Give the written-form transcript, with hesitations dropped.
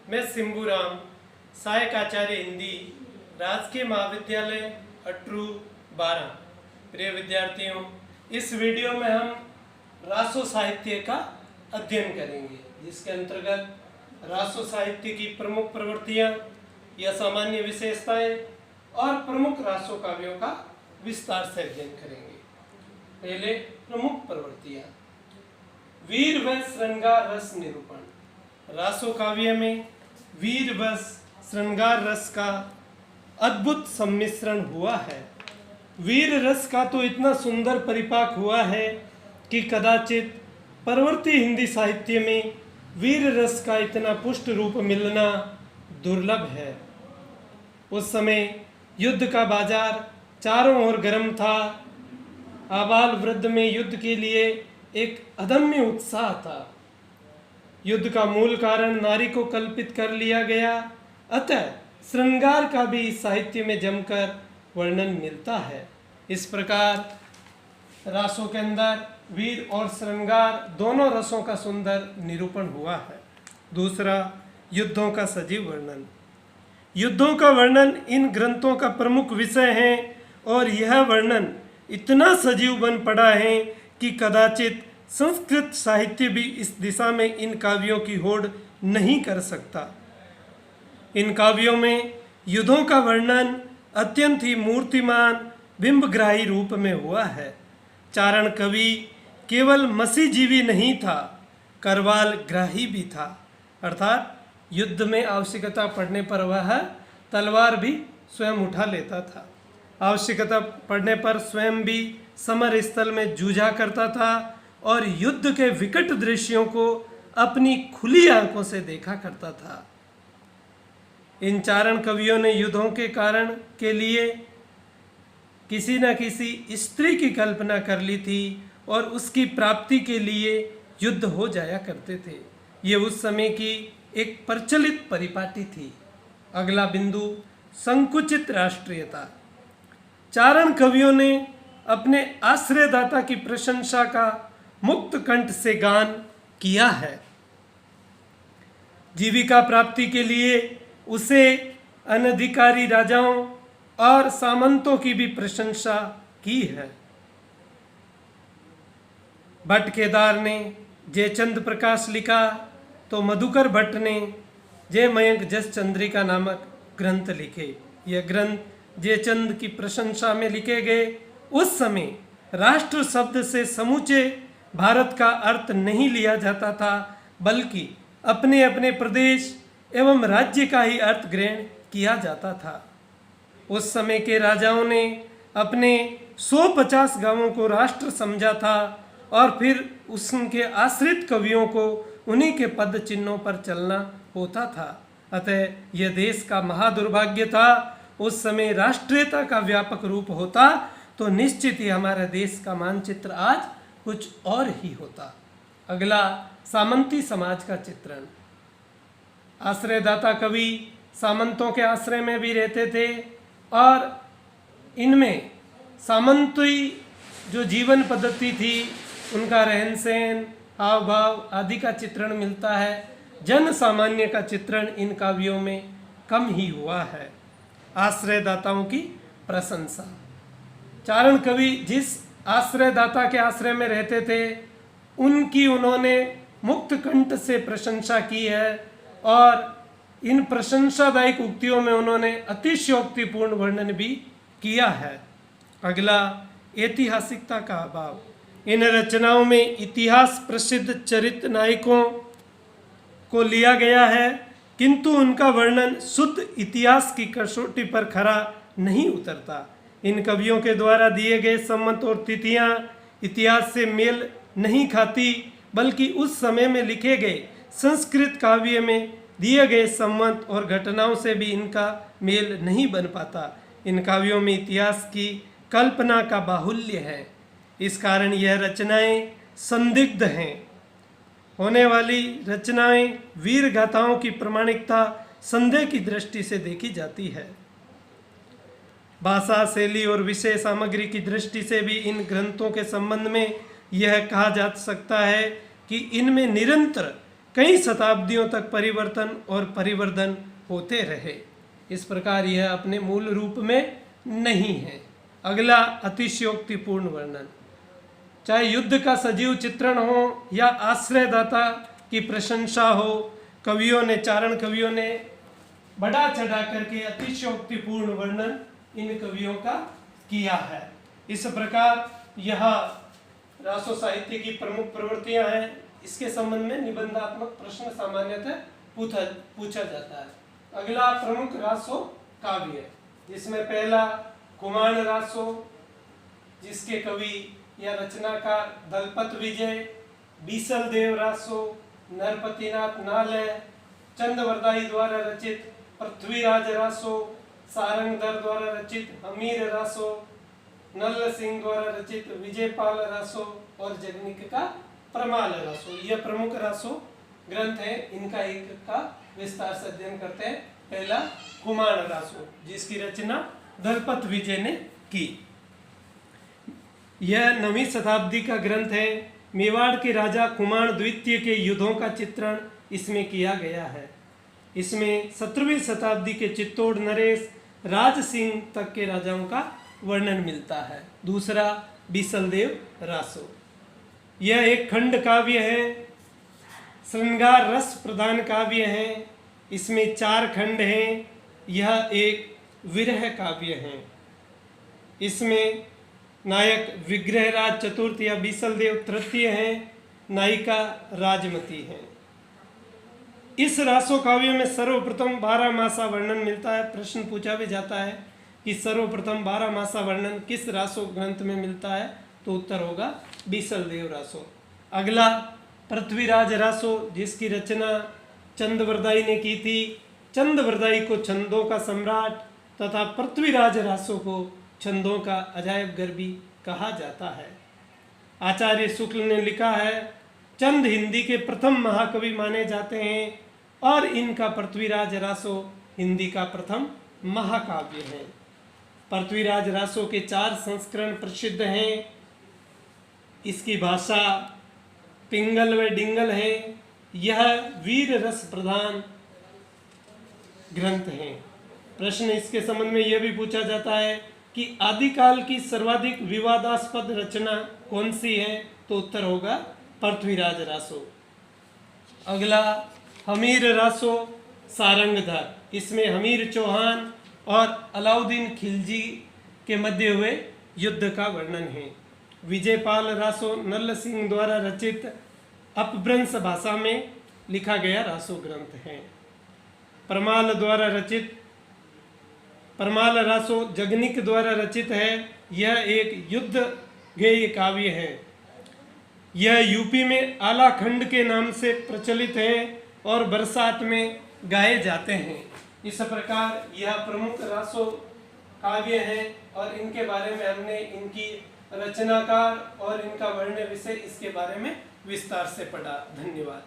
मैं सिंबूराम, सहायक आचार्य हिंदी, राजकीय महाविद्यालय अटरू 12। प्रिय विद्यार्थियों, इस वीडियो में हम रासो साहित्य का अध्ययन करेंगे, जिसके अंतर्गत रासो साहित्य की प्रमुख प्रवृत्तियाँ या सामान्य विशेषताएं और प्रमुख रासो काव्यों का विस्तार से अध्ययन करेंगे। पहले प्रमुख प्रवृत्तियाँ। वीर व श्रृंगार रस निरूपण। रासो काव्य में वीर व श्रृंगार रस का अद्भुत सम्मिश्रण हुआ है। वीर रस का तो इतना सुंदर परिपाक हुआ है कि कदाचित परवर्ती हिंदी साहित्य में वीर रस का इतना पुष्ट रूप मिलना दुर्लभ है। उस समय युद्ध का बाजार चारों ओर गर्म था। आबाल वृद्ध में युद्ध के लिए एक अदम्य उत्साह था। युद्ध का मूल कारण नारी को कल्पित कर लिया गया, अतः श्रृंगार का भी इस साहित्य में जमकर वर्णन मिलता है। इस प्रकार रासों के अंदर वीर और श्रृंगार दोनों रसों का सुंदर निरूपण हुआ है। दूसरा, युद्धों का सजीव वर्णन। युद्धों का वर्णन इन ग्रंथों का प्रमुख विषय है और यह वर्णन इतना सजीव बन पड़ा है कि कदाचित संस्कृत साहित्य भी इस दिशा में इन काव्यों की होड़ नहीं कर सकता। इन काव्यों में युद्धों का वर्णन अत्यंत ही मूर्तिमान बिंबग्राही रूप में हुआ है। चारण कवि केवल मसीजीवी नहीं था, करवाल ग्राही भी था, अर्थात युद्ध में आवश्यकता पड़ने पर वह तलवार भी स्वयं उठा लेता था। आवश्यकता पड़ने पर स्वयं भी समर स्थल में जूझा करता था और युद्ध के विकट दृश्यों को अपनी खुली आंखों से देखा करता था। इन चारण कवियों ने युद्धों के कारण के लिए किसी न किसी स्त्री की कल्पना कर ली थी और उसकी प्राप्ति के लिए युद्ध हो जाया करते थे। ये उस समय की एक प्रचलित परिपाटी थी। अगला बिंदु, संकुचित राष्ट्रीयता। चारण कवियों ने अपने आश्रयदाता की प्रशंसा का मुक्त कंठ से गान किया है। जीविका प्राप्ति के लिए उसे अनधिकारी राजाओं और सामंतों की भी प्रशंसा की है। भट्ट केदार ने जयचंद प्रकाश लिखा तो मधुकर भट्ट ने जय मयंक जस चंद्रिका नामक ग्रंथ लिखे। यह ग्रंथ जयचंद की प्रशंसा में लिखे गए। उस समय राष्ट्र शब्द से समूचे भारत का अर्थ नहीं लिया जाता था, बल्कि अपने अपने प्रदेश एवं राज्य का ही अर्थ ग्रहण किया जाता था। उस समय के राजाओं ने अपने 150 गांवों को राष्ट्र समझा था और फिर उनके आश्रित कवियों को उन्हीं के पद चिन्हों पर चलना होता था। अतः यह देश का महादुर्भाग्य था। उस समय राष्ट्रीयता का व्यापक रूप होता तो निश्चित ही हमारे देश का मानचित्र आज कुछ और ही होता। अगला, सामंती समाज का चित्रण। आश्रयदाता कवि सामंतों के आश्रय में भी रहते थे और इनमें सामंती जो जीवन पद्धति थी, उनका रहन सहन, हाव भाव आदि का चित्रण मिलता है। जन सामान्य का चित्रण इन काव्यों में कम ही हुआ है। आश्रयदाताओं की प्रशंसा। चारण कवि जिस आश्रयदाता के आश्रय में रहते थे उनकी उन्होंने मुक्त कंठ से प्रशंसा की है और इन प्रशंसादायक उक्तियों में उन्होंने अतिशयोक्तिपूर्ण वर्णन भी किया है। अगला, ऐतिहासिकता का अभाव। इन रचनाओं में इतिहास प्रसिद्ध चरित्र नायकों को लिया गया है, किंतु उनका वर्णन शुद्ध इतिहास की कसौटी पर खरा नहीं उतरता। इन कवियों के द्वारा दिए गए संवत और तिथियां इतिहास से मेल नहीं खाती, बल्कि उस समय में लिखे गए संस्कृत काव्य में दिए गए संवत और घटनाओं से भी इनका मेल नहीं बन पाता। इन काव्यों में इतिहास की कल्पना का बाहुल्य है। इस कारण यह रचनाएं संदिग्ध हैं। होने वाली रचनाएं वीर गाथाओं की प्रामाणिकता संदेह की दृष्टि से देखी जाती है। भाषा, शैली और विषय सामग्री की दृष्टि से भी इन ग्रंथों के संबंध में यह कहा जा सकता है कि इनमें निरंतर कई शताब्दियों तक परिवर्तन और परिवर्धन होते रहे। इस प्रकार यह अपने मूल रूप में नहीं है। अगला अतिशयोक्तिपूर्ण वर्णन, चाहे युद्ध का सजीव चित्रण हो या आश्रयदाता की प्रशंसा हो, कवियों ने, चारण कवियों ने बढ़ा चढ़ा करके अतिशयोक्तिपूर्ण वर्णन इन कवियों का किया है। इस प्रकार यह रासो साहित्य की प्रमुख प्रवृत्तियां हैं। इसके संबंध में निबंधात्मक प्रश्न सामान्यतः पूछा जाता है। अगला प्रमुख रासो काव्य, जिसमें पहला कुमाण रासो, जिसके कवि या रचनाकार दलपत विजय, बीसल देव रासो, नरपतिनाथ नालय, चंदवरदाई द्वारा रचित पृथ्वीराज रासो, सारंगधर द्वारा रचित हमीर रासो, नल्ल सिंह द्वारा रचित विजयपाल रासो और जगनिक का प्रमाल रासो। यह प्रमुख रासो ग्रंथ है। इनका एक का विस्तार से अध्ययन करते हैं। पहला कुमाण रासो, जिसकी रचना दलपत विजय ने की। यह 9वीं शताब्दी का ग्रंथ है। मेवाड़ के राजा कुमाण द्वितीय के युद्धों का चित्रण इसमें किया गया है। इसमें 17वीं शताब्दी के चित्तौड़ नरेश, राज सिंह तक के राजाओं का वर्णन मिलता है। दूसरा बीसलदेव रासो, यह एक खंड काव्य है, श्रृंगार रस प्रधान काव्य है। इसमें 4 खंड हैं। यह एक विरह काव्य है। इसमें नायक विग्रहराज चतुर्थ या बीसलदेव तृतीय हैं, नायिका राजमती है। इस रासो काव्य में सर्वप्रथम 12 मासा वर्णन मिलता है। प्रश्न पूछा भी जाता है कि सर्वप्रथम 12 मासा वर्णन किस रासो ग्रंथ में मिलता है, तो उत्तर होगा बीसलदेव रासो। अगला पृथ्वीराज रासो, जिसकी रचना चंदवरदाई ने की थी। चंदवरदाई को छंदों का सम्राट तथा पृथ्वीराज रासो को छंदों का अजायबगर भी कहा जाता है। आचार्य शुक्ल ने लिखा है, चंद हिंदी के प्रथम महाकवि माने जाते हैं और इनका पृथ्वीराज रासो हिंदी का प्रथम महाकाव्य है। पृथ्वीराज रासो के 4 संस्करण प्रसिद्ध हैं। इसकी भाषा पिंगल व डिंगल है। यह वीर रस प्रधान ग्रंथ है। प्रश्न इसके संबंध में यह भी पूछा जाता है कि आदिकाल की सर्वाधिक विवादास्पद रचना कौन सी है, तो उत्तर होगा पृथ्वीराज रासो। अगला हमीर रासो सारंगधर, इसमें हमीर चौहान और अलाउद्दीन खिलजी के मध्य हुए युद्ध का वर्णन है। विजयपाल रासो नल्ल सिंह द्वारा रचित अपभ्रंश भाषा में लिखा गया रासो ग्रंथ है। प्रमाल द्वारा रचित प्रमाल रासो जगनिक द्वारा रचित है। यह एक युद्ध गेय काव्य है। यह यूपी में आला खंड के नाम से प्रचलित है और बरसात में गाए जाते हैं। इस प्रकार यह प्रमुख रासो काव्य हैं और इनके बारे में हमने इनकी रचनाकार और इनका वर्ण विषय इसके बारे में विस्तार से पढ़ा। धन्यवाद।